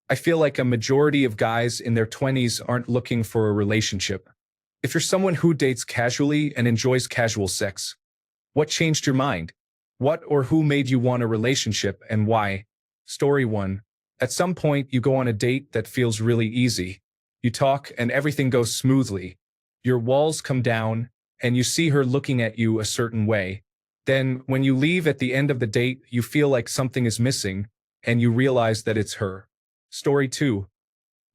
I feel like a majority of guys in their 20s aren't looking for a relationship. If you're someone who dates casually and enjoys casual sex, what changed your mind? What or who made you want a relationship and why? Story 1. At some point, you go on a date that feels really easy. You talk and everything goes smoothly. Your walls come down and you see her looking at you a certain way. Then, when you leave at the end of the date, you feel like something is missing and you realize that it's her. Story 2.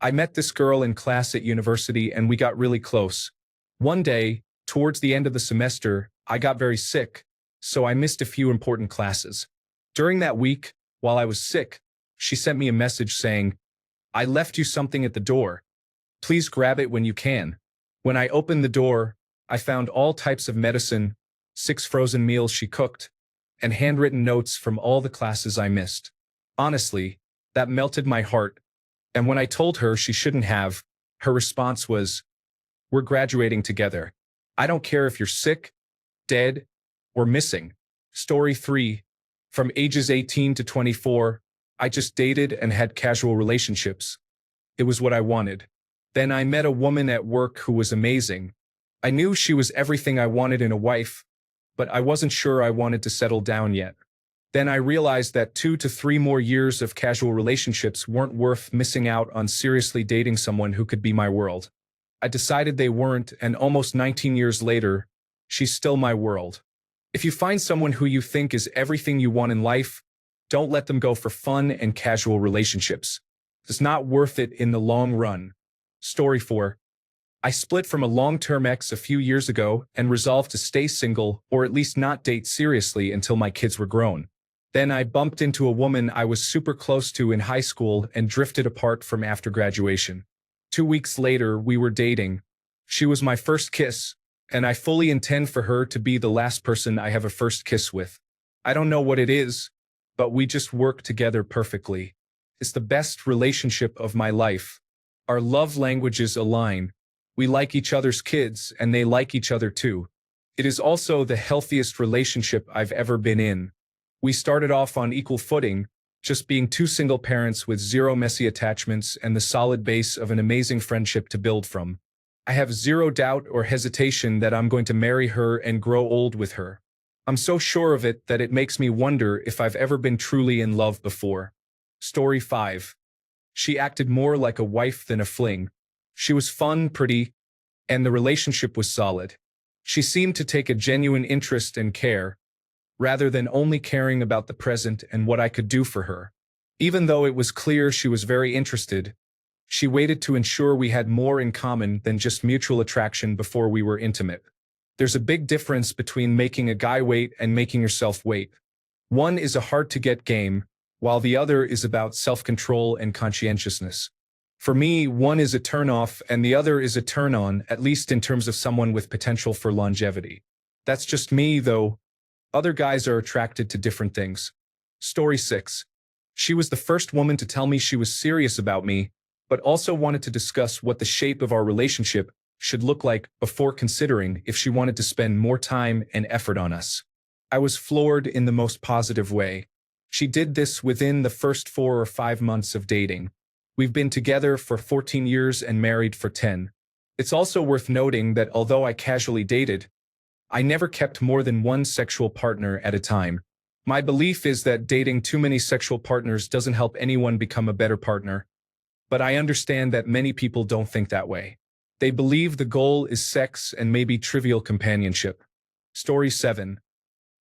I met this girl in class at university and we got really close. One day, towards the end of the semester, I got very sick, so I missed a few important classes. During that week, while I was sick, she sent me a message saying, "I left you something at the door. Please grab it when you can." When I opened the door, I found all types of medicine, 6 frozen meals she cooked, and handwritten notes from all the classes I missed. Honestly, that melted my heart, and when I told her she shouldn't have, her response was, "We're graduating together. I don't care if you're sick, dead, or missing." Story 3. From ages 18 to 24, I just dated and had casual relationships. It was what I wanted. Then I met a woman at work who was amazing. I knew she was everything I wanted in a wife, but I wasn't sure I wanted to settle down yet. Then I realized that 2 to 3 more years of casual relationships weren't worth missing out on seriously dating someone who could be my world. I decided they weren't, and almost 19 years later, she's still my world. If you find someone who you think is everything you want in life, don't let them go for fun and casual relationships. It's not worth it in the long run. Story 4. I split from a long-term ex a few years ago and resolved to stay single or at least not date seriously until my kids were grown. Then I bumped into a woman I was super close to in high school and drifted apart from after graduation. 2 weeks later, we were dating. She was my first kiss, and I fully intend for her to be the last person I have a first kiss with. I don't know what it is, but we just work together perfectly. It's the best relationship of my life. Our love languages align. We like each other's kids, and they like each other too. It is also the healthiest relationship I've ever been in. We started off on equal footing, just being 2 single parents with 0 messy attachments and the solid base of an amazing friendship to build from. I have 0 doubt or hesitation that I'm going to marry her and grow old with her. I'm so sure of it that it makes me wonder if I've ever been truly in love before. Story 5. She acted more like a wife than a fling. She was fun, pretty, and the relationship was solid. She seemed to take a genuine interest and care, rather than only caring about the present and what I could do for her. Even though it was clear she was very interested, she waited to ensure we had more in common than just mutual attraction before we were intimate. There's a big difference between making a guy wait and making yourself wait. One is a hard-to-get game, while the other is about self-control and conscientiousness. For me, one is a turn-off and the other is a turn-on, at least in terms of someone with potential for longevity. That's just me, though. Other guys are attracted to different things. Story 6. She was the first woman to tell me she was serious about me, but also wanted to discuss what the shape of our relationship should look like before considering if she wanted to spend more time and effort on us. I was floored in the most positive way. She did this within the first 4 or 5 months of dating. We've been together for 14 years and married for 10. It's also worth noting that although I casually dated, I never kept more than 1 sexual partner at a time. My belief is that dating too many sexual partners doesn't help anyone become a better partner. But I understand that many people don't think that way. They believe the goal is sex and maybe trivial companionship. Story 7.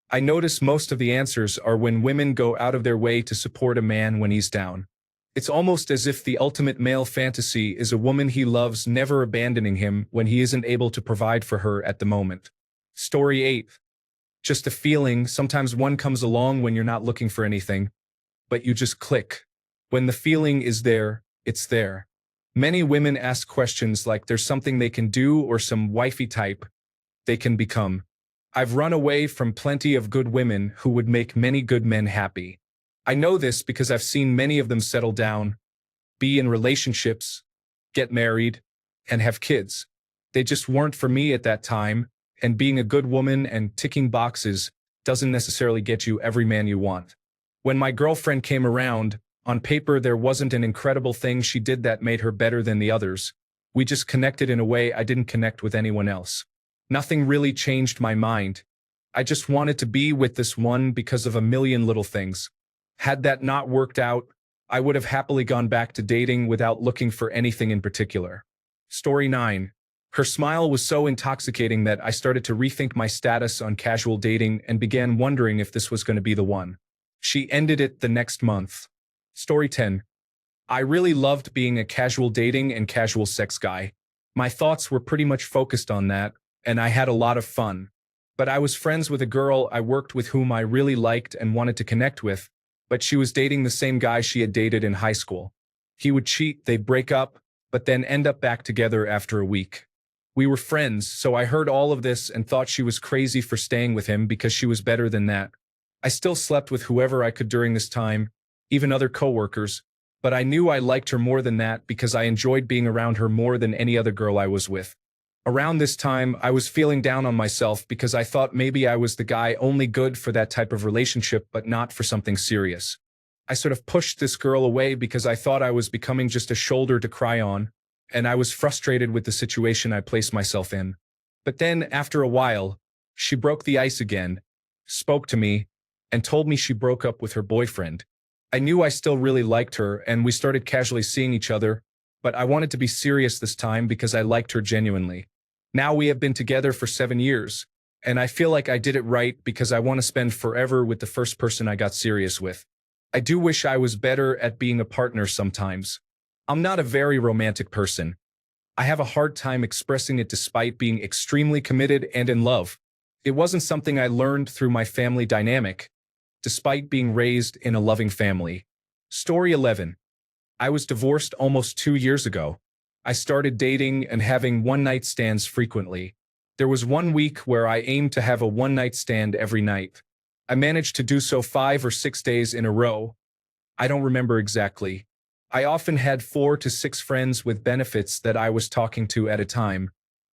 I notice most of the answers are when women go out of their way to support a man when he's down. It's almost as if the ultimate male fantasy is a woman he loves never abandoning him when he isn't able to provide for her at the moment. Story 8. Just a feeling. Sometimes one comes along when you're not looking for anything, but you just click. When the feeling is there, it's there. Many women ask questions like there's something they can do or some wifey type they can become. I've run away from plenty of good women who would make many good men happy. I know this because I've seen many of them settle down, be in relationships, get married, and have kids. They just weren't for me at that time, and being a good woman and ticking boxes doesn't necessarily get you every man you want. When my girlfriend came around, On paper, there wasn't an incredible thing she did that made her better than the others. We just connected in a way I didn't connect with anyone else. Nothing really changed my mind. I just wanted to be with this one because of a million little things. Had that not worked out, I would have happily gone back to dating without looking for anything in particular. Story 9. Her smile was so intoxicating that I started to rethink my status on casual dating and began wondering if this was going to be the one. She ended it the next month. Story 10. I really loved being a casual dating and casual sex guy. My thoughts were pretty much focused on that, and I had a lot of fun. But I was friends with a girl I worked with whom I really liked and wanted to connect with, but she was dating the same guy she had dated in high school. He would cheat, they'd break up, but then end up back together after a week. We were friends, so I heard all of this and thought she was crazy for staying with him because she was better than that. I still slept with whoever I could during this time, even other coworkers, but I knew I liked her more than that because I enjoyed being around her more than any other girl I was with. Around this time, I was feeling down on myself because I thought maybe I was the guy only good for that type of relationship but not for something serious. I sort of pushed this girl away because I thought I was becoming just a shoulder to cry on, and I was frustrated with the situation I placed myself in. But then, after a while, she broke the ice again, spoke to me, and told me she broke up with her boyfriend. I knew I still really liked her, and we started casually seeing each other, but I wanted to be serious this time because I liked her genuinely. Now we have been together for 7 years, and I feel like I did it right because I want to spend forever with the first person I got serious with. I do wish I was better at being a partner sometimes. I'm not a very romantic person. I have a hard time expressing it despite being extremely committed and in love. It wasn't something I learned through my family dynamic, despite being raised in a loving family. Story 11. I was divorced almost 2 years ago. I started dating and having one-night stands frequently. There was 1 week where I aimed to have a one-night stand every night. I managed to do so 5 or 6 days in a row. I don't remember exactly. I often had 4 to 6 friends with benefits that I was talking to at a time.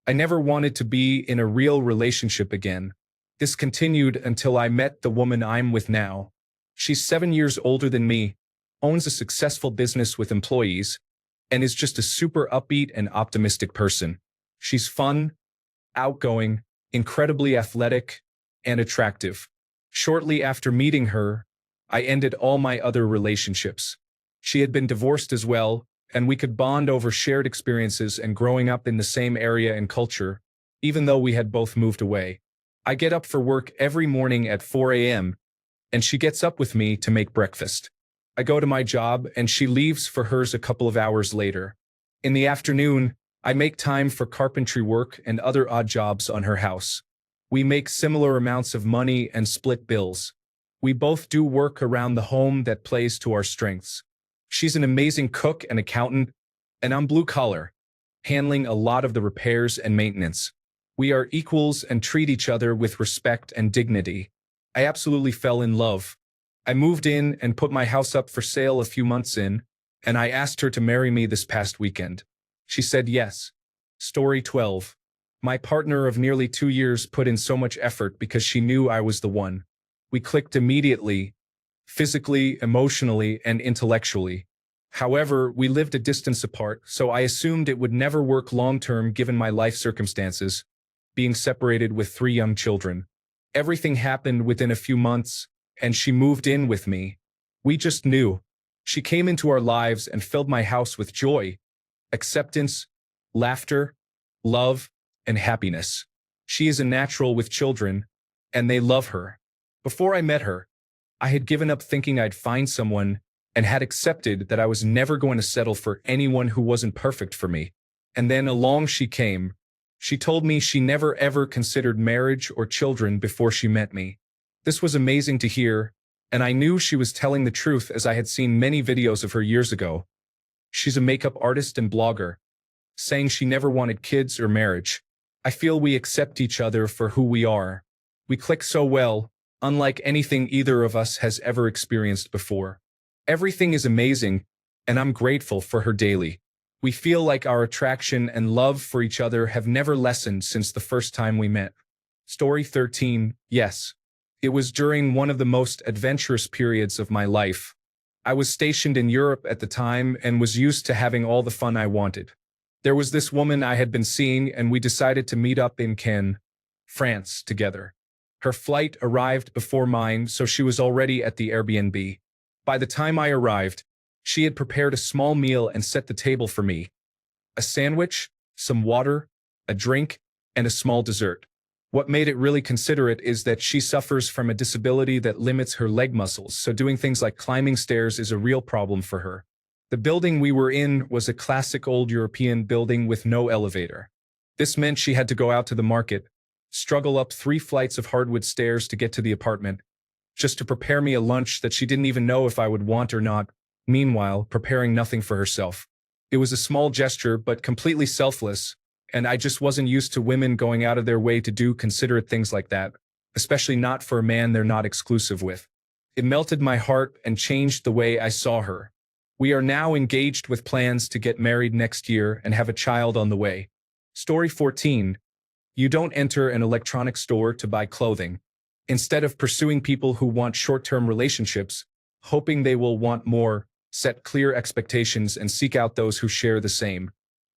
I never wanted to be in a real relationship again. This continued until I met the woman I'm with now. She's 7 years older than me, owns a successful business with employees, and is just a super upbeat and optimistic person. She's fun, outgoing, incredibly athletic, and attractive. Shortly after meeting her, I ended all my other relationships. She had been divorced as well, and we could bond over shared experiences and growing up in the same area and culture, even though we had both moved away. I get up for work every morning at 4 a.m., and she gets up with me to make breakfast. I go to my job, and she leaves for hers a couple of hours later. In the afternoon, I make time for carpentry work and other odd jobs on her house. We make similar amounts of money and split bills. We both do work around the home that plays to our strengths. She's an amazing cook and accountant, and I'm blue-collar, handling a lot of the repairs and maintenance. We are equals and treat each other with respect and dignity. I absolutely fell in love. I moved in and put my house up for sale a few months in, and I asked her to marry me this past weekend. She said yes. Story 12. My partner of nearly 2 years put in so much effort because she knew I was the one. We clicked immediately, physically, emotionally, and intellectually. However, we lived a distance apart, so I assumed it would never work long-term given my life circumstances, being separated with 3 young children. Everything happened within a few months, and she moved in with me. We just knew. She came into our lives and filled my house with joy, acceptance, laughter, love, and happiness. She is a natural with children, and they love her. Before I met her, I had given up thinking I'd find someone and had accepted that I was never going to settle for anyone who wasn't perfect for me. And then along she came. She told me she never ever considered marriage or children before she met me. This was amazing to hear, and I knew she was telling the truth as I had seen many videos of her years ago. She's a makeup artist and blogger, saying she never wanted kids or marriage. I feel we accept each other for who we are. We click so well, unlike anything either of us has ever experienced before. Everything is amazing, and I'm grateful for her daily. We feel like our attraction and love for each other have never lessened since the first time we met. Story 13. Yes. It was during one of the most adventurous periods of my life. I was stationed in Europe at the time and was used to having all the fun I wanted. There was this woman I had been seeing, and we decided to meet up in Cannes, France, together. Her flight arrived before mine, so she was already at the Airbnb. By the time I arrived, she had prepared a small meal and set the table for me. A sandwich, some water, a drink, and a small dessert. What made it really considerate is that she suffers from a disability that limits her leg muscles, so doing things like climbing stairs is a real problem for her. The building we were in was a classic old European building with no elevator. This meant she had to go out to the market, struggle up 3 flights of hardwood stairs to get to the apartment, just to prepare me a lunch that she didn't even know if I would want or not, meanwhile preparing nothing for herself. It was a small gesture, but completely selfless, and I just wasn't used to women going out of their way to do considerate things like that, especially not for a man they're not exclusive with. It melted my heart and changed the way I saw her. We are now engaged with plans to get married next year and have a child on the way. Story 14. You don't enter an electronics store to buy clothing. Instead of pursuing people who want short-term relationships, hoping they will want more, set clear expectations and seek out those who share the same.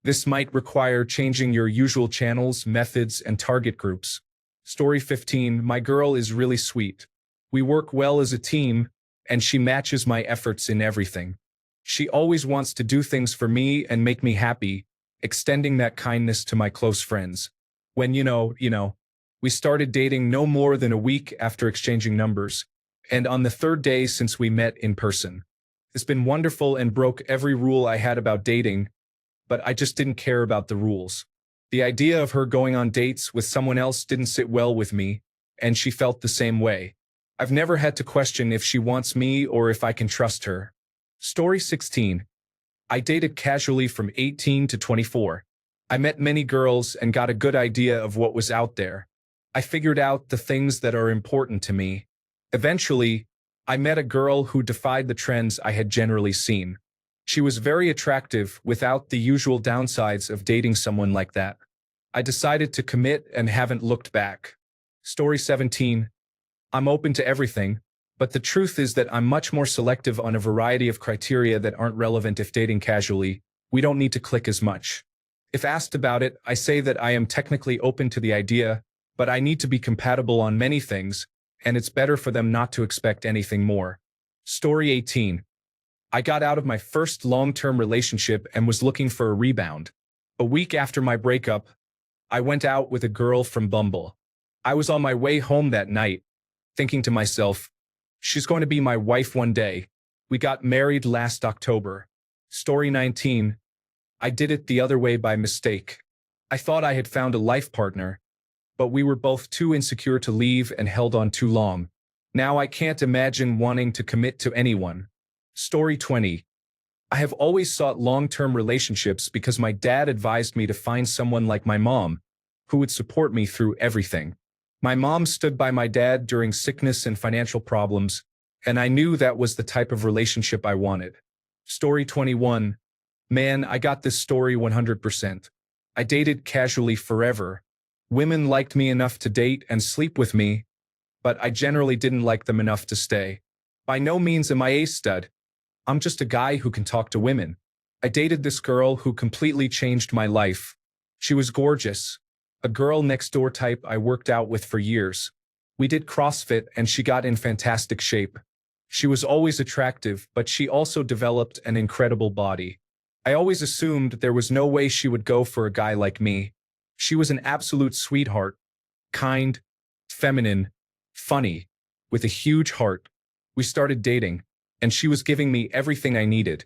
This might require changing your usual channels, methods, and target groups. Story 15. My girl is really sweet. We work well as a team, and she matches my efforts in everything. She always wants to do things for me and make me happy, extending that kindness to my close friends. When we started dating no more than a week after exchanging numbers, and on the 3rd day since we met in person. It's been wonderful and broke every rule I had about dating, but I just didn't care about the rules. The idea of her going on dates with someone else didn't sit well with me, and she felt the same way. I've never had to question if she wants me or if I can trust her. Story 16. I dated casually from 18 to 24. I met many girls and got a good idea of what was out there. I figured out the things that are important to me. Eventually, I met a girl who defied the trends I had generally seen. She was very attractive without the usual downsides of dating someone like that. I decided to commit and haven't looked back. Story 17. I'm open to everything, but the truth is that I'm much more selective on a variety of criteria that aren't relevant if dating casually. We don't need to click as much. If asked about it, I say that I am technically open to the idea, but I need to be compatible on many things, and it's better for them not to expect anything more. Story 18. I got out of my first long-term relationship and was looking for a rebound. A week after my breakup, I went out with a girl from Bumble. I was on my way home that night, thinking to myself, she's going to be my wife one day. We got married last October. Story 19. I did it the other way by mistake. I thought I had found a life partner, but we were both too insecure to leave and held on too long. Now I can't imagine wanting to commit to anyone. Story 20. I have always sought long-term relationships because my dad advised me to find someone like my mom, who would support me through everything. My mom stood by my dad during sickness and financial problems, and I knew that was the type of relationship I wanted. Story 21. Man, I got this story 100%. I dated casually forever. Women liked me enough to date and sleep with me, but I generally didn't like them enough to stay. By no means am I a stud. I'm just a guy who can talk to women. I dated this girl who completely changed my life. She was gorgeous. A girl next door type I worked out with for years. We did CrossFit and she got in fantastic shape. She was always attractive, but she also developed an incredible body. I always assumed there was no way she would go for a guy like me. She was an absolute sweetheart. Kind, feminine, funny, with a huge heart. We started dating, and she was giving me everything I needed.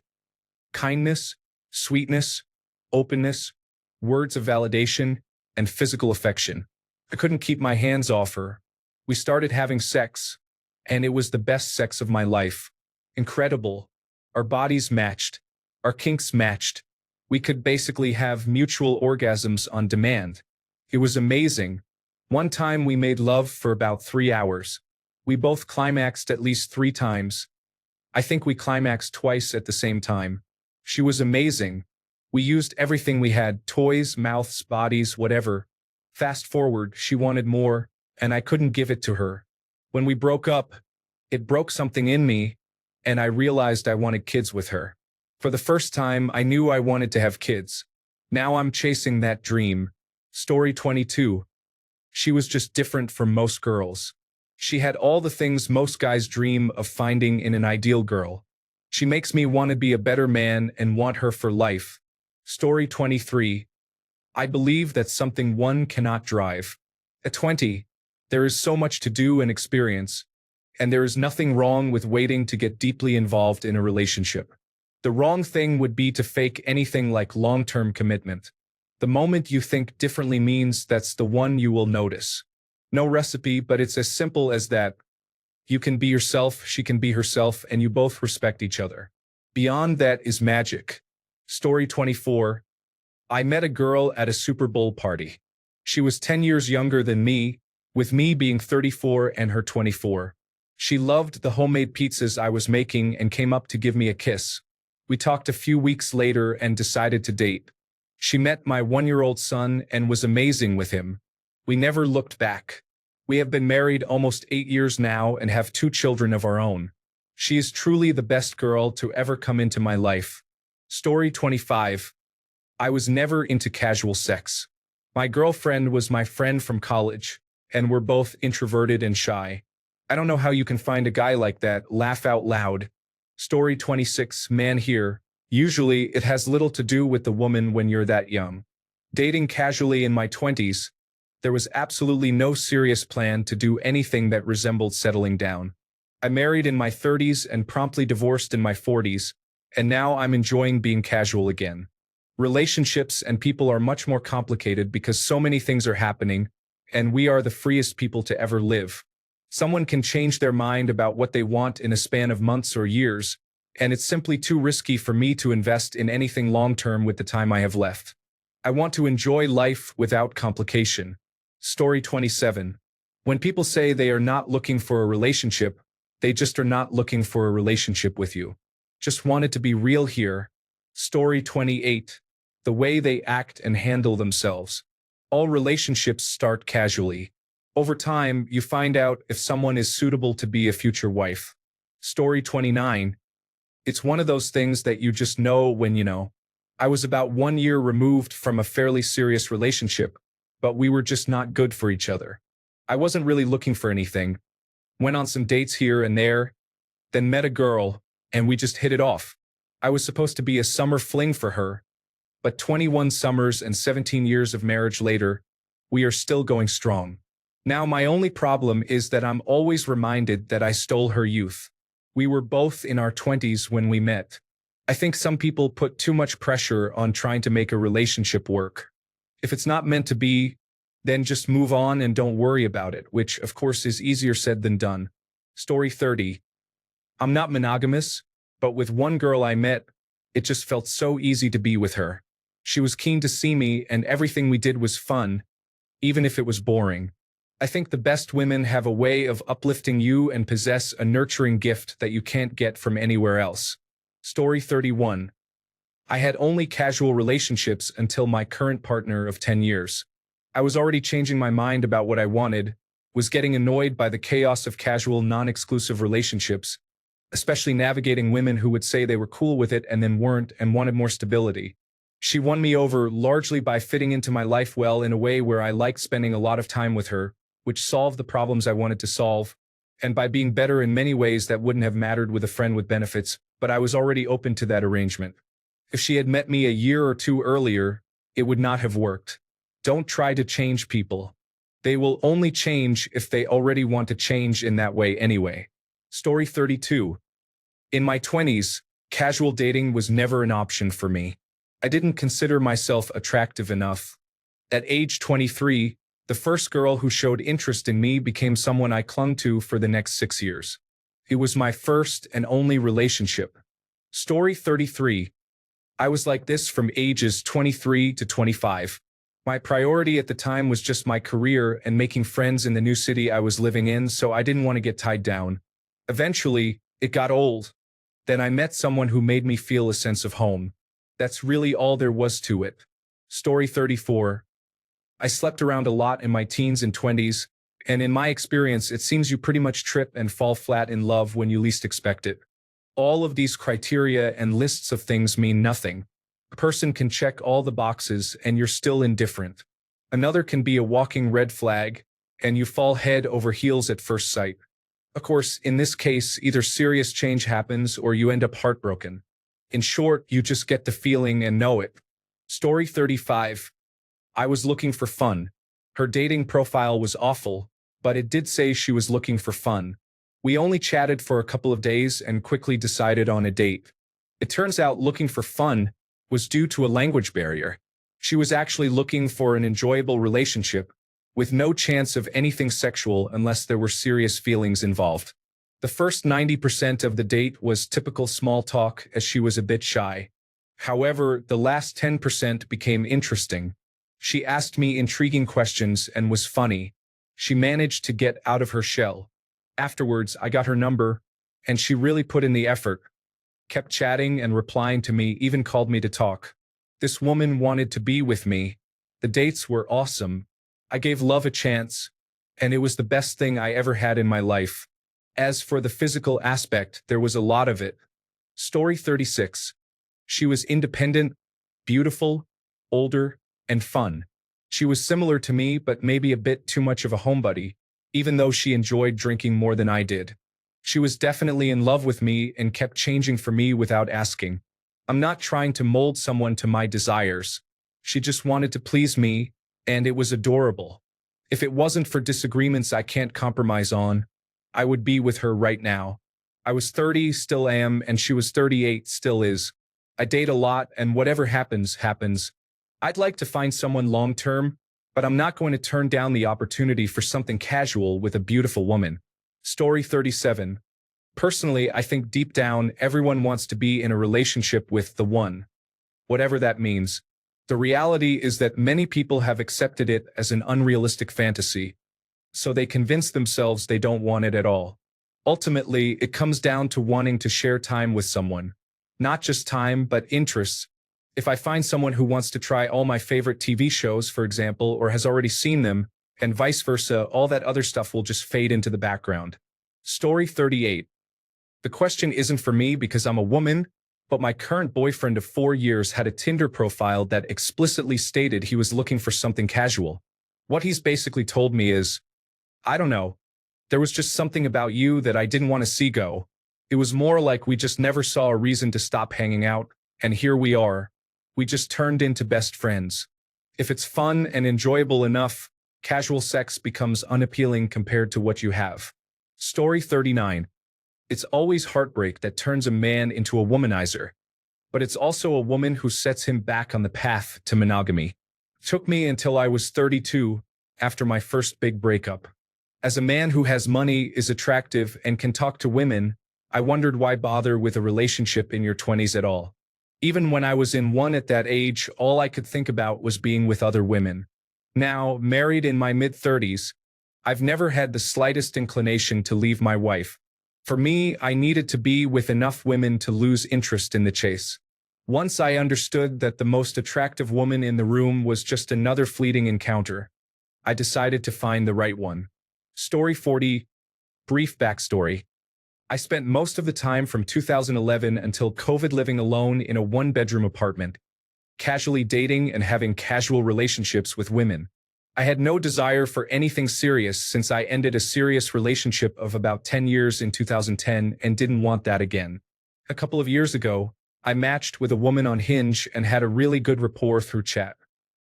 Kindness, sweetness, openness, words of validation, and physical affection. I couldn't keep my hands off her. We started having sex, and it was the best sex of my life. Incredible. Our bodies matched. Our kinks matched. We could basically have mutual orgasms on demand. It was amazing. One time we made love for about 3 hours. We both climaxed at least 3 times. I think we climaxed twice at the same time. She was amazing. We used everything we had, toys, mouths, bodies, whatever. Fast forward, she wanted more, and I couldn't give it to her. When we broke up, it broke something in me, and I realized I wanted kids with her. For the first time, I knew I wanted to have kids. Now I'm chasing that dream. Story 22. She was just different from most girls. She had all the things most guys dream of finding in an ideal girl. She makes me want to be a better man and want her for life. Story 23. I believe that's something one cannot drive. At 20, there is so much to do and experience, and there is nothing wrong with waiting to get deeply involved in a relationship. The wrong thing would be to fake anything like long-term commitment. The moment you think differently means that's the one you will notice. No recipe, but it's as simple as that. You can be yourself, she can be herself, and you both respect each other. Beyond that is magic. Story 24. I met a girl at a Super Bowl party. She was 10 years younger than me, with me being 34 and her 24. She loved the homemade pizzas I was making and came up to give me a kiss. We talked a few weeks later and decided to date. She met my 1-year-old son and was amazing with him. We never looked back. We have been married almost 8 years now and have 2 children of our own. She is truly the best girl to ever come into my life. Story 25. I was never into casual sex. My girlfriend was my friend from college, and we're both introverted and shy. I don't know how you can find a guy like that. Laugh out loud. Story 26. Man here. Usually, it has little to do with the woman when you're that young. Dating casually in my 20s, there was absolutely no serious plan to do anything that resembled settling down. I married in my 30s and promptly divorced in my 40s, and now I'm enjoying being casual again. Relationships and people are much more complicated because so many things are happening, and we are the freest people to ever live. Someone can change their mind about what they want in a span of months or years, and it's simply too risky for me to invest in anything long-term with the time I have left. I want to enjoy life without complication. Story 27. When people say they are not looking for a relationship, they just are not looking for a relationship with you. Just wanted to be real here. Story 28. The way they act and handle themselves. All relationships start casually. Over time, you find out if someone is suitable to be a future wife. Story 29. It's one of those things that you just know when you know. I was about 1 year removed from a fairly serious relationship, but we were just not good for each other. I wasn't really looking for anything. Went on some dates here and there, then met a girl, and we just hit it off. I was supposed to be a summer fling for her, but 21 summers and 17 years of marriage later, we are still going strong. Now my only problem is that I'm always reminded that I stole her youth. We were both in our 20s when we met. I think some people put too much pressure on trying to make a relationship work. If it's not meant to be, then just move on and don't worry about it, which of course is easier said than done. Story 30. I'm not monogamous, but with one girl I met, it just felt so easy to be with her. She was keen to see me and everything we did was fun, even if it was boring. I think the best women have a way of uplifting you and possess a nurturing gift that you can't get from anywhere else. Story 31. I had only casual relationships until my current partner of 10 years. I was already changing my mind about what I wanted, was getting annoyed by the chaos of casual, non-exclusive relationships, especially navigating women who would say they were cool with it and then weren't and wanted more stability. She won me over largely by fitting into my life well in a way where I liked spending a lot of time with her, which solved the problems I wanted to solve, and by being better in many ways that wouldn't have mattered with a friend with benefits, but I was already open to that arrangement. If she had met me a year or two earlier, it would not have worked. Don't try to change people. They will only change if they already want to change in that way anyway. Story 32. In my 20s, casual dating was never an option for me. I didn't consider myself attractive enough. At age 23, the first girl who showed interest in me became someone I clung to for the next 6 years. It was my first and only relationship. Story 33. I was like this from ages 23 to 25. My priority at the time was just my career and making friends in the new city I was living in, so I didn't want to get tied down. Eventually, it got old. Then I met someone who made me feel a sense of home. That's really all there was to it. Story 34. I slept around a lot in my teens and 20s, and in my experience, it seems you pretty much trip and fall flat in love when you least expect it. All of these criteria and lists of things mean nothing. A person can check all the boxes and you're still indifferent. Another can be a walking red flag, and you fall head over heels at first sight. Of course, in this case, either serious change happens or you end up heartbroken. In short, you just get the feeling and know it. Story 35. I was looking for fun. Her dating profile was awful, but it did say she was looking for fun. We only chatted for a couple of days and quickly decided on a date. It turns out looking for fun was due to a language barrier. She was actually looking for an enjoyable relationship, with no chance of anything sexual unless there were serious feelings involved. The first 90% of the date was typical small talk as she was a bit shy. However, the last 10% became interesting. She asked me intriguing questions and was funny. She managed to get out of her shell. Afterwards, I got her number, and she really put in the effort. Kept chatting and replying to me, even called me to talk. This woman wanted to be with me. The dates were awesome. I gave love a chance, and it was the best thing I ever had in my life. As for the physical aspect, there was a lot of it. Story 36. She was independent, beautiful, older, and fun. She was similar to me, but maybe a bit too much of a homebody, even though she enjoyed drinking more than I did. She was definitely in love with me and kept changing for me without asking. I'm not trying to mold someone to my desires. She just wanted to please me, and it was adorable. If it wasn't for disagreements I can't compromise on, I would be with her right now. I was 30, still am, and she was 38, still is. I date a lot, and whatever happens, happens. I'd like to find someone long-term, but I'm not going to turn down the opportunity for something casual with a beautiful woman. Story 37. Personally, I think deep down, everyone wants to be in a relationship with the one. Whatever that means. The reality is that many people have accepted it as an unrealistic fantasy, so they convince themselves they don't want it at all. Ultimately, it comes down to wanting to share time with someone. Not just time, but interests. If I find someone who wants to try all my favorite TV shows, for example, or has already seen them, and vice versa, all that other stuff will just fade into the background. Story 38. The question isn't for me because I'm a woman, but my current boyfriend of 4 years had a Tinder profile that explicitly stated he was looking for something casual. What he's basically told me is, I don't know, there was just something about you that I didn't want to see go. It was more like we just never saw a reason to stop hanging out, and here we are. We just turned into best friends. If it's fun and enjoyable enough, casual sex becomes unappealing compared to what you have. Story 39. It's always heartbreak that turns a man into a womanizer, but it's also a woman who sets him back on the path to monogamy. It took me until I was 32, after my first big breakup. As a man who has money, is attractive, and can talk to women, I wondered why bother with a relationship in your 20s at all. Even when I was in one at that age, all I could think about was being with other women. Now, married in my mid-30s, I've never had the slightest inclination to leave my wife. For me, I needed to be with enough women to lose interest in the chase. Once I understood that the most attractive woman in the room was just another fleeting encounter, I decided to find the right one. Story 40. Brief backstory. I spent most of the time from 2011 until COVID living alone in a one-bedroom apartment, casually dating and having casual relationships with women. I had no desire for anything serious since I ended a serious relationship of about 10 years in 2010 and didn't want that again. A couple of years ago, I matched with a woman on Hinge and had a really good rapport through chat.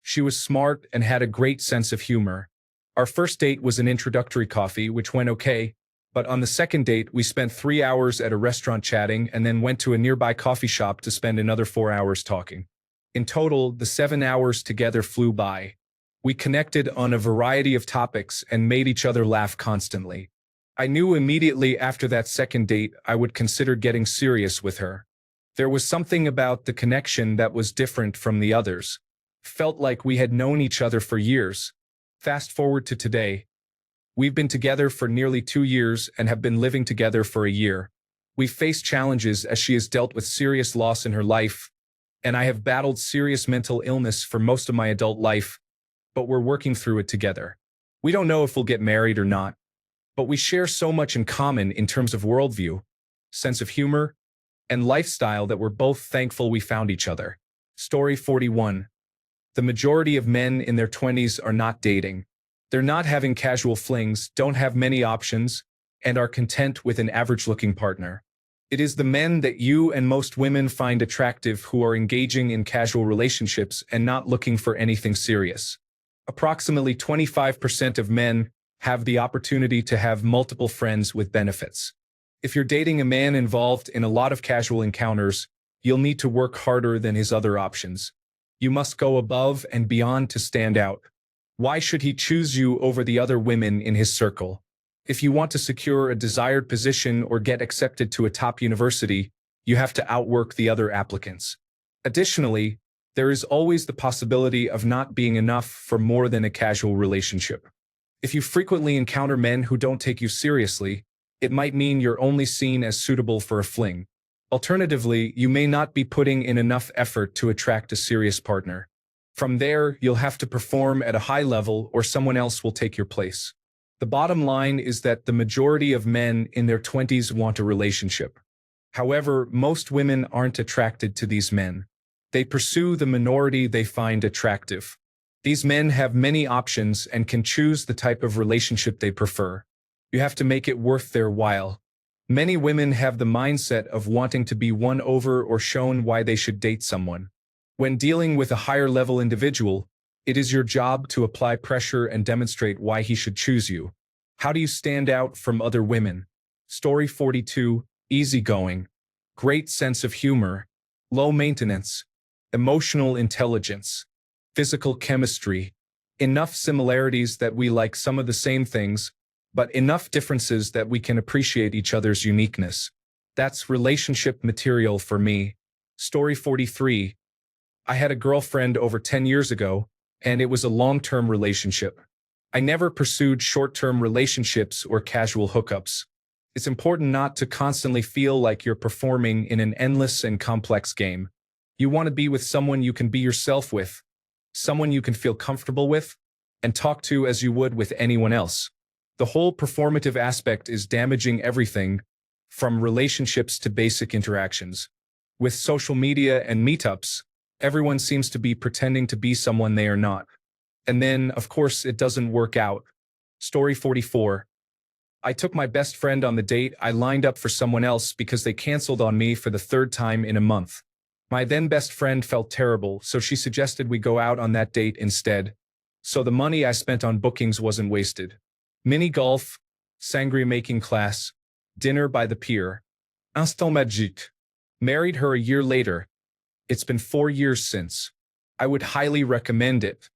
She was smart and had a great sense of humor. Our first date was an introductory coffee, which went okay, but on the second date, we spent 3 hours at a restaurant chatting and then went to a nearby coffee shop to spend another 4 hours talking. In total, the 7 hours together flew by. We connected on a variety of topics and made each other laugh constantly. I knew immediately after that second date I would consider getting serious with her. There was something about the connection that was different from the others. Felt like we had known each other for years. Fast forward to today. We've been together for nearly 2 years and have been living together for a year. We've faced challenges as she has dealt with serious loss in her life, and I have battled serious mental illness for most of my adult life, but we're working through it together. We don't know if we'll get married or not, but we share so much in common in terms of worldview, sense of humor, and lifestyle that we're both thankful we found each other. Story 41. The majority of men in their 20s are not dating. They're not having casual flings, don't have many options, and are content with an average-looking partner. It is the men that you and most women find attractive who are engaging in casual relationships and not looking for anything serious. Approximately 25% of men have the opportunity to have multiple friends with benefits. If you're dating a man involved in a lot of casual encounters, you'll need to work harder than his other options. You must go above and beyond to stand out. Why should he choose you over the other women in his circle? If you want to secure a desired position or get accepted to a top university, you have to outwork the other applicants. Additionally, there is always the possibility of not being enough for more than a casual relationship. If you frequently encounter men who don't take you seriously, it might mean you're only seen as suitable for a fling. Alternatively, you may not be putting in enough effort to attract a serious partner. From there, you'll have to perform at a high level or someone else will take your place. The bottom line is that the majority of men in their 20s want a relationship. However, most women aren't attracted to these men. They pursue the minority they find attractive. These men have many options and can choose the type of relationship they prefer. You have to make it worth their while. Many women have the mindset of wanting to be won over or shown why they should date someone. When dealing with a higher-level individual, it is your job to apply pressure and demonstrate why he should choose you. How do you stand out from other women? Story 42. Easygoing. Great sense of humor. Low maintenance. Emotional intelligence. Physical chemistry. Enough similarities that we like some of the same things, but enough differences that we can appreciate each other's uniqueness. That's relationship material for me. Story 43. I had a girlfriend over 10 years ago, and it was a long-term relationship. I never pursued short-term relationships or casual hookups. It's important not to constantly feel like you're performing in an endless and complex game. You want to be with someone you can be yourself with, someone you can feel comfortable with, and talk to as you would with anyone else. The whole performative aspect is damaging everything, from relationships to basic interactions. With social media and meetups, everyone seems to be pretending to be someone they are not. And then, of course, it doesn't work out. Story 44. I took my best friend on the date I lined up for someone else because they canceled on me for the third time in a month. My then best friend felt terrible, so she suggested we go out on that date instead. So the money I spent on bookings wasn't wasted. Mini golf, sangria making class, dinner by the pier. Instant magique. Married her a year later. It's been 4 years since. I would highly recommend it.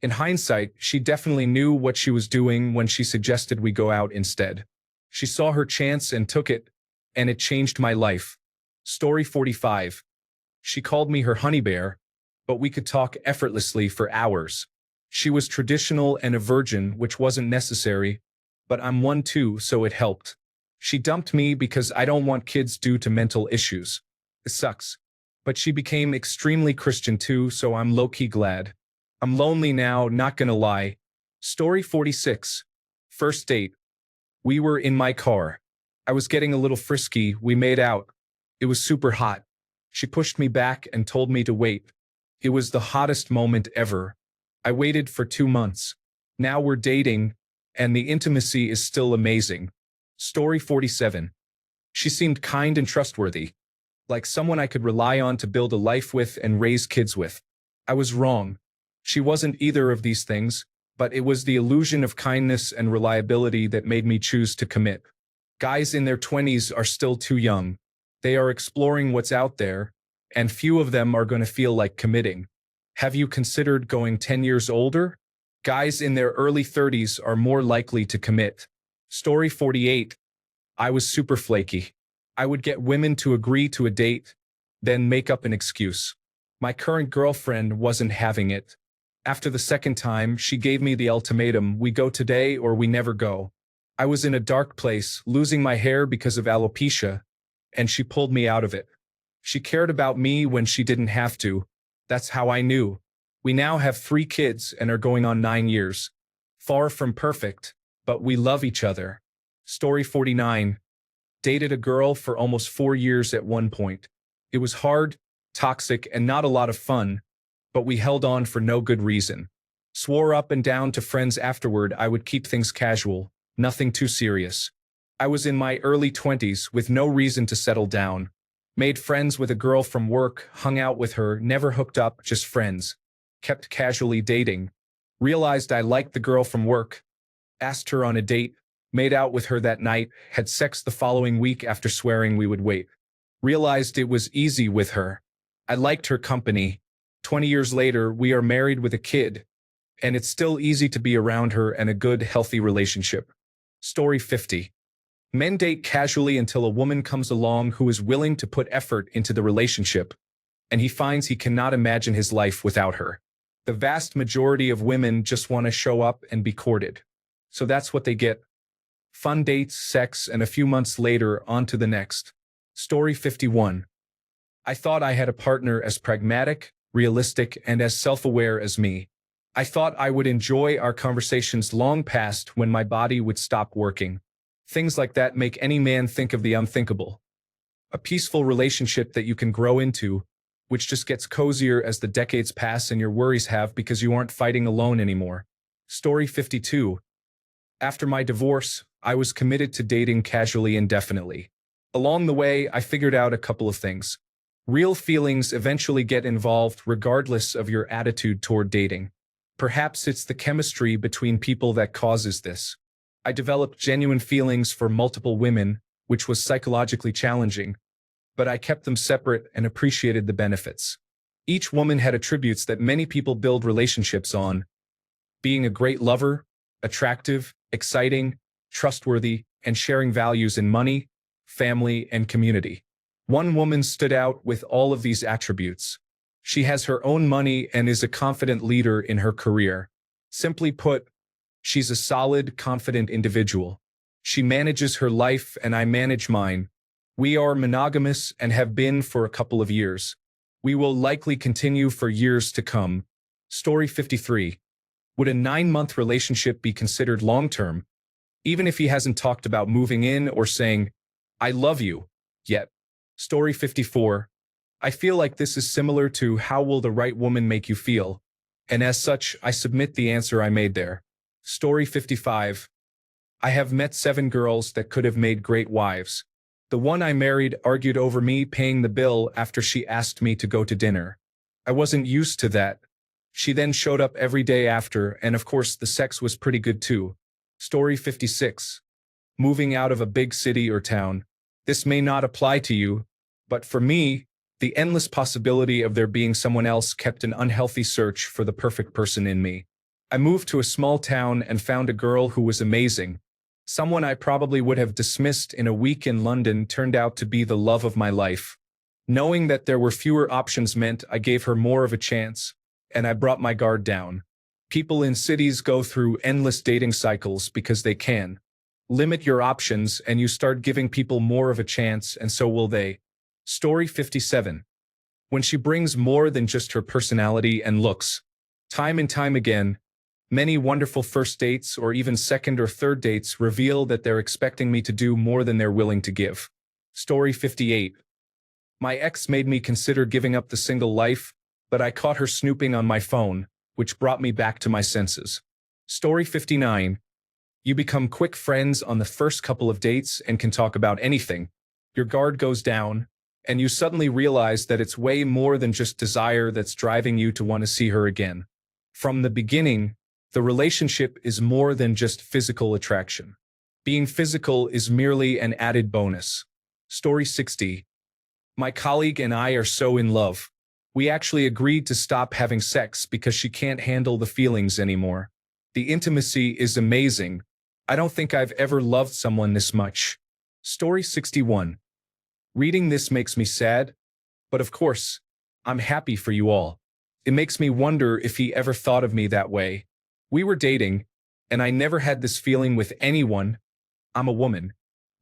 In hindsight, she definitely knew what she was doing when she suggested we go out instead. She saw her chance and took it, and it changed my life. Story 45. She called me her honey bear, but we could talk effortlessly for hours. She was traditional and a virgin, which wasn't necessary, but I'm one too, so it helped. She dumped me because I don't want kids due to mental issues. It sucks. But she became extremely Christian too, so I'm low-key glad. I'm lonely now, not gonna lie. Story 46. First date. We were in my car. I was getting a little frisky, we made out. It was super hot. She pushed me back and told me to wait. It was the hottest moment ever. I waited for 2 months. Now we're dating, and the intimacy is still amazing. Story 47. She seemed kind and trustworthy, like someone I could rely on to build a life with and raise kids with. I was wrong. She wasn't either of these things, but it was the illusion of kindness and reliability that made me choose to commit. Guys in their 20s are still too young. They are exploring what's out there, and few of them are going to feel like committing. Have you considered going 10 years older? Guys in their early 30s are more likely to commit. Story 48. I was super flaky. I would get women to agree to a date, then make up an excuse. My current girlfriend wasn't having it. After the second time, she gave me the ultimatum, we go today or we never go. I was in a dark place, losing my hair because of alopecia, and she pulled me out of it. She cared about me when she didn't have to. That's how I knew. We now have 3 kids and are going on 9 years. Far from perfect, but we love each other. Story 49. dated a girl for almost 4 years at one point. It was hard, toxic, and not a lot of fun, but we held on for no good reason. Swore up and down to friends afterward I would keep things casual, nothing too serious. I was in my early 20s with no reason to settle down. Made friends with a girl from work, hung out with her, never hooked up, just friends. Kept casually dating. Realized I liked the girl from work. Asked her on a date, made out with her that night, had sex the following week after swearing we would wait. Realized it was easy with her. I liked her company. 20 years later, we are married with a kid, and it's still easy to be around her and a good, healthy relationship. Story 50. Men date casually until a woman comes along who is willing to put effort into the relationship, and he finds he cannot imagine his life without her. The vast majority of women just want to show up and be courted. So that's what they get. Fun dates, sex, and a few months later, on to the next. Story 51. I thought I had a partner as pragmatic, realistic, and as self-aware as me. I thought I would enjoy our conversations long past when my body would stop working. Things like that make any man think of the unthinkable. A peaceful relationship that you can grow into, which just gets cozier as the decades pass and your worries have because you aren't fighting alone anymore. Story 52. After my divorce, I was committed to dating casually indefinitely. Along the way, I figured out a couple of things. Real feelings eventually get involved regardless of your attitude toward dating. Perhaps it's the chemistry between people that causes this. I developed genuine feelings for multiple women, which was psychologically challenging, but I kept them separate and appreciated the benefits. Each woman had attributes that many people build relationships on: being a great lover, attractive, exciting, trustworthy, and sharing values in money, family, and community. One woman stood out with all of these attributes. She has her own money and is a confident leader in her career. Simply put, she's a solid, confident individual. She manages her life and I manage mine. We are monogamous and have been for a couple of years. We will likely continue for years to come. Story 53. Would a 9-month relationship be considered long-term, even if he hasn't talked about moving in or saying, "I love you," yet? Story 54. I feel like this is similar to how will the right woman make you feel, and as such, I submit the answer I made there. Story 55. I have met 7 girls that could have made great wives. The one I married argued over me paying the bill after she asked me to go to dinner. I wasn't used to that. She then showed up every day after, and of course the sex was pretty good too. Story 56. Moving out of a big city or town. This may not apply to you, but for me, the endless possibility of there being someone else kept an unhealthy search for the perfect person in me. I moved to a small town and found a girl who was amazing. Someone I probably would have dismissed in a week in London turned out to be the love of my life. Knowing that there were fewer options meant I gave her more of a chance, and I brought my guard down. People in cities go through endless dating cycles because they can. Limit your options and you start giving people more of a chance, and so will they. Story 57. When she brings more than just her personality and looks. Time and time again, many wonderful first dates or even second or third dates reveal that they're expecting me to do more than they're willing to give. Story 58. My ex made me consider giving up the single life, but I caught her snooping on my phone, which brought me back to my senses. Story 59. You become quick friends on the first couple of dates and can talk about anything. Your guard goes down, and you suddenly realize that it's way more than just desire that's driving you to want to see her again. From the beginning, the relationship is more than just physical attraction. Being physical is merely an added bonus. Story 60. My colleague and I are so in love. We actually agreed to stop having sex because she can't handle the feelings anymore. The intimacy is amazing. I don't think I've ever loved someone this much. Story 61. Reading this makes me sad, but of course, I'm happy for you all. It makes me wonder if he ever thought of me that way. We were dating, and I never had this feeling with anyone. I'm a woman.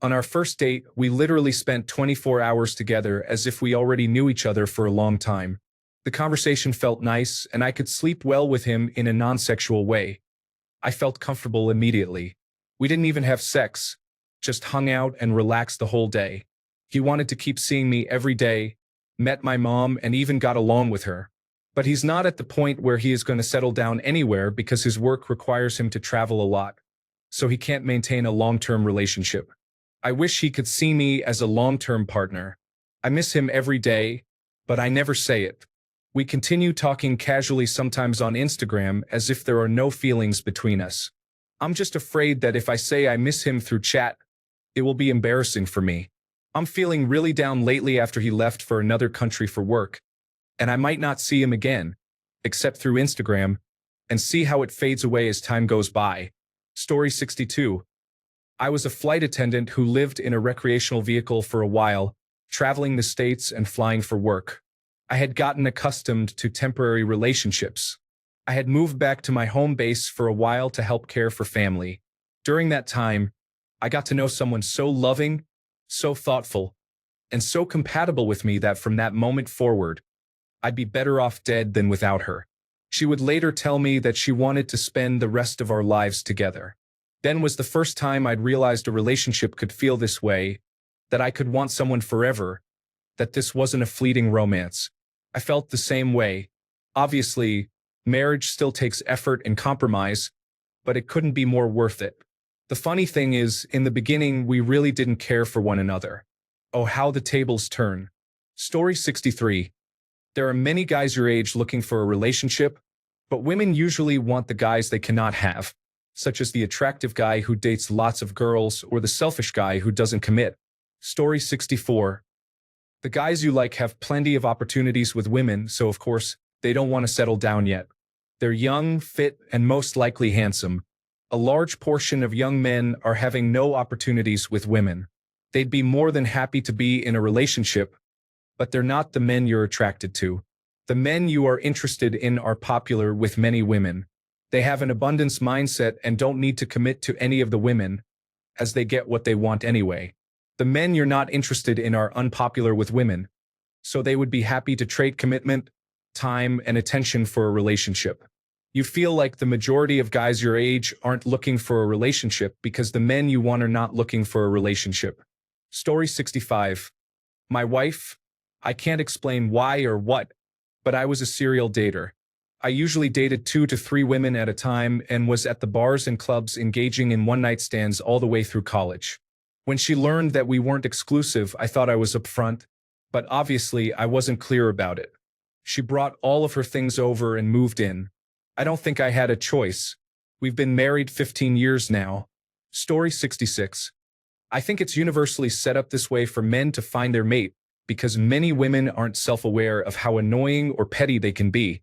On our first date, we literally spent 24 hours together as if we already knew each other for a long time. The conversation felt nice, and I could sleep well with him in a non-sexual way. I felt comfortable immediately. We didn't even have sex, just hung out and relaxed the whole day. He wanted to keep seeing me every day, met my mom, and even got along with her. But he's not at the point where he is going to settle down anywhere because his work requires him to travel a lot, so he can't maintain a long-term relationship. I wish he could see me as a long-term partner. I miss him every day, but I never say it. We continue talking casually sometimes on Instagram as if there are no feelings between us. I'm just afraid that if I say I miss him through chat, it will be embarrassing for me. I'm feeling really down lately after he left for another country for work, and I might not see him again, except through Instagram, and see how it fades away as time goes by. Story 62. I was a flight attendant who lived in a recreational vehicle for a while, traveling the States and flying for work. I had gotten accustomed to temporary relationships. I had moved back to my home base for a while to help care for family. During that time, I got to know someone so loving, so thoughtful, and so compatible with me that from that moment forward, I'd be better off dead than without her. She would later tell me that she wanted to spend the rest of our lives together. Then was the first time I'd realized a relationship could feel this way, that I could want someone forever, that this wasn't a fleeting romance. I felt the same way. Obviously, marriage still takes effort and compromise, but it couldn't be more worth it. The funny thing is, in the beginning, we really didn't care for one another. Oh, how the tables turn. Story 63. There are many guys your age looking for a relationship, but women usually want the guys they cannot have, such as the attractive guy who dates lots of girls or the selfish guy who doesn't commit. Story 64. The guys you like have plenty of opportunities with women, so of course, they don't want to settle down yet. They're young, fit, and most likely handsome. A large portion of young men are having no opportunities with women. They'd be more than happy to be in a relationship, but they're not the men you're attracted to. The men you are interested in are popular with many women. They have an abundance mindset and don't need to commit to any of the women, as they get what they want anyway. The men you're not interested in are unpopular with women, so they would be happy to trade commitment, time, and attention for a relationship. You feel like the majority of guys your age aren't looking for a relationship because the men you want are not looking for a relationship. Story 65. My wife, I can't explain why or what, but I was a serial dater. I usually dated 2 to 3 women at a time and was at the bars and clubs engaging in one-night stands all the way through college. When she learned that we weren't exclusive, I thought I was upfront, but obviously I wasn't clear about it. She brought all of her things over and moved in. I don't think I had a choice. We've been married 15 years now. Story 66. I think it's universally set up this way for men to find their mate because many women aren't self-aware of how annoying or petty they can be,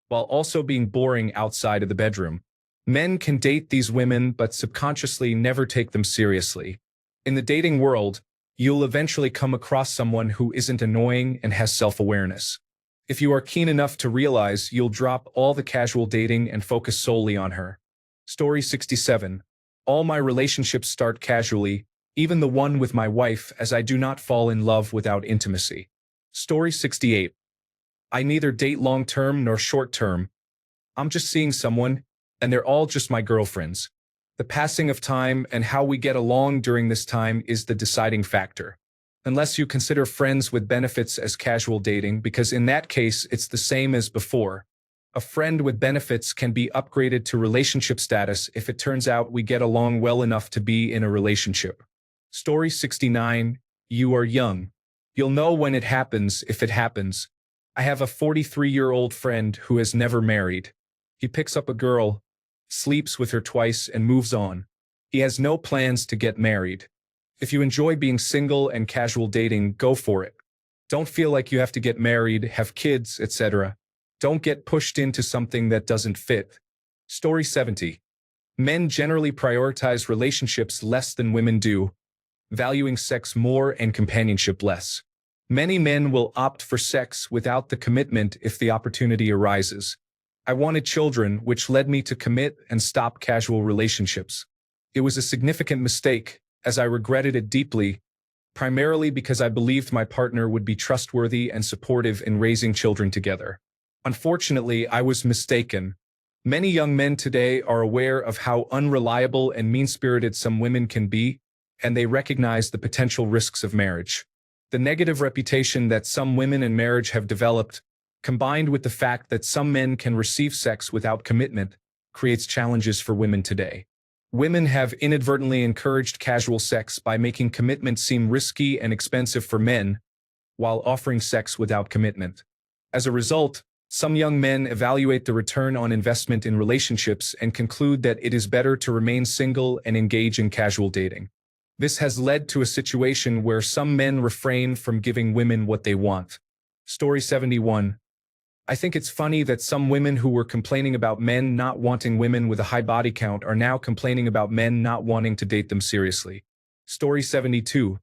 while also being boring outside of the bedroom. Men can date these women but subconsciously never take them seriously. In the dating world, you'll eventually come across someone who isn't annoying and has self-awareness. If you are keen enough to realize, you'll drop all the casual dating and focus solely on her. Story 67. All my relationships start casually, even the one with my wife, as I do not fall in love without intimacy. Story 68. I neither date long-term nor short-term. I'm just seeing someone, and they're all just my girlfriends. The passing of time and how we get along during this time is the deciding factor. Unless you consider friends with benefits as casual dating, because in that case, it's the same as before. A friend with benefits can be upgraded to relationship status if it turns out we get along well enough to be in a relationship. Story 69. You are young. You'll know when it happens if it happens. I have a 43-year-old friend who has never married. He picks up a girl, sleeps with her twice, and moves on. He has no plans to get married. If you enjoy being single and casual dating, go for it. Don't feel like you have to get married, have kids, etc. Don't get pushed into something that doesn't fit. Story 70. Men generally prioritize relationships less than women do, valuing sex more and companionship less. Many men will opt for sex without the commitment if the opportunity arises. I wanted children, which led me to commit and stop casual relationships. It was a significant mistake, as I regretted it deeply, primarily because I believed my partner would be trustworthy and supportive in raising children together. Unfortunately, I was mistaken. Many young men today are aware of how unreliable and mean-spirited some women can be, and they recognize the potential risks of marriage. The negative reputation that some women in marriage have developed, combined with the fact that some men can receive sex without commitment, creates challenges for women today. Women have inadvertently encouraged casual sex by making commitment seem risky and expensive for men, while offering sex without commitment. As a result, some young men evaluate the return on investment in relationships and conclude that it is better to remain single and engage in casual dating. This has led to a situation where some men refrain from giving women what they want. Story 71. I think it's funny that some women who were complaining about men not wanting women with a high body count are now complaining about men not wanting to date them seriously. Story 72.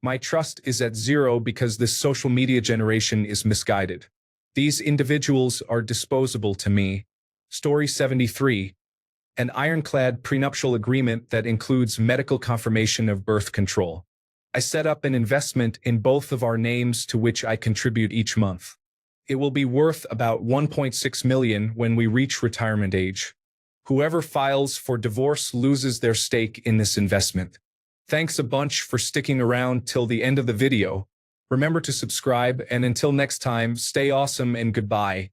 My trust is at zero because this social media generation is misguided. These individuals are disposable to me. Story 73. An ironclad prenuptial agreement that includes medical confirmation of birth control. I set up an investment in both of our names to which I contribute each month. It will be worth about $1.6 million when we reach retirement age. Whoever files for divorce loses their stake in this investment. Thanks a bunch for sticking around till the end of the video. Remember to subscribe, and until next time, stay awesome and goodbye.